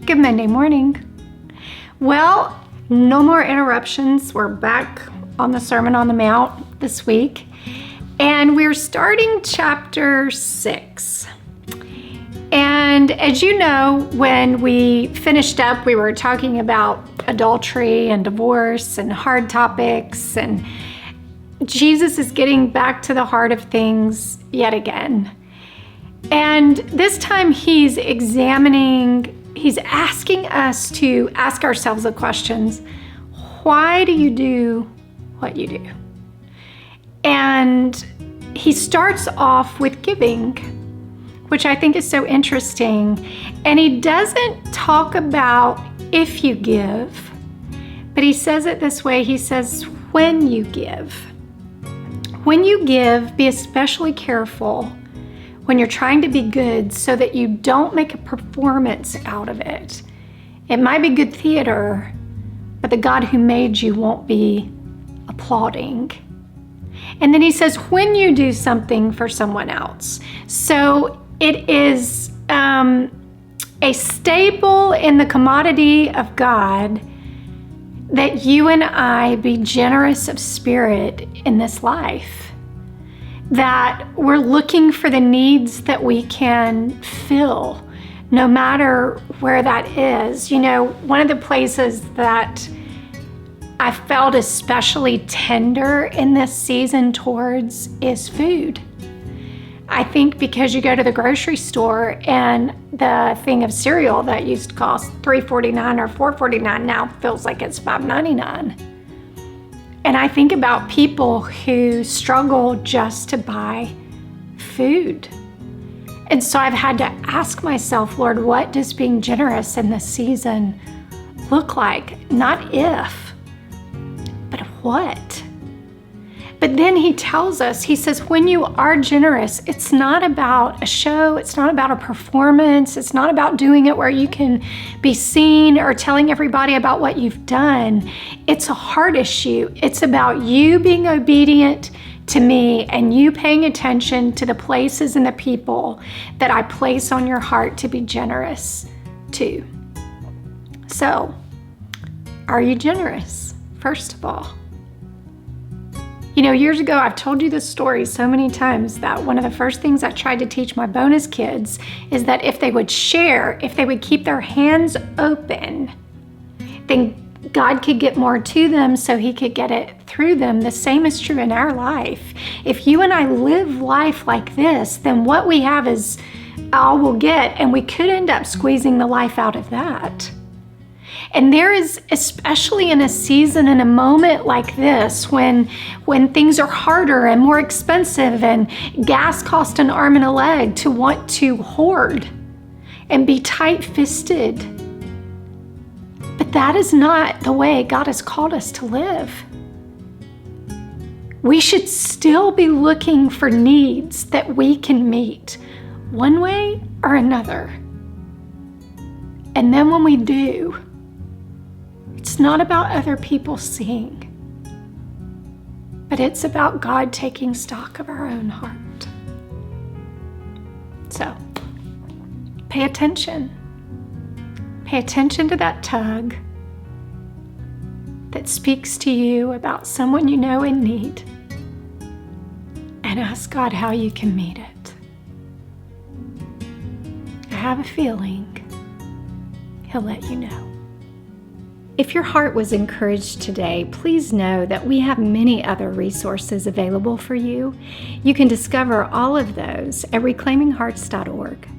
Good Monday morning. Well, no more interruptions. We're back on the Sermon on the Mount this week, and we're starting chapter 6. And as you know, when we finished up, we were talking about adultery and divorce and hard topics, and Jesus is getting back to the heart of things yet again. And this time he's asking us to ask ourselves the questions: why do you do what you do? And he starts off with giving, which I think is so interesting. And he doesn't talk about if you give, but he says it this way. He says, when you give. When you give, be especially careful when you're trying to be good so that you don't make a performance out of it. It might be good theater, but the God who made you won't be applauding. And then he says, when you do something for someone else. So it is a staple in the commodity of God that you and I be generous of spirit in this life. That we're looking for the needs that we can fill, no matter where that is. You know, one of the places that I felt especially tender in this season towards is food. I think because you go to the grocery store and the thing of cereal that used to cost $3.49 or $4.49 now feels like it's $5.99. And I think about people who struggle just to buy food. And so I've had to ask myself, Lord, what does being generous in this season look like? Not if, but what? But then he tells us, he says, when you are generous, it's not about a show, it's not about a performance, it's not about doing it where you can be seen or telling everybody about what you've done. It's a heart issue. It's about you being obedient to me and you paying attention to the places and the people that I place on your heart to be generous to. So, are you generous, first of all? You know, years ago, I've told you this story so many times that one of the first things I tried to teach my bonus kids is that if they would share, if they would keep their hands open, then God could get more to them so he could get it through them. The same is true in our life. If you and I live life like this, then what we have is all we'll get, and we could end up squeezing the life out of that. And there is, especially in a season, in a moment like this, when things are harder and more expensive and gas costs an arm and a leg, to want to hoard and be tight-fisted. But that is not the way God has called us to live. We should still be looking for needs that we can meet one way or another. And then when we do, it's not about other people seeing, but it's about God taking stock of our own heart. So, pay attention. Pay attention to that tug that speaks to you about someone you know in need, and ask God how you can meet it. I have a feeling He'll let you know. If your heart was encouraged today, please know that we have many other resources available for you. You can discover all of those at reclaiminghearts.org.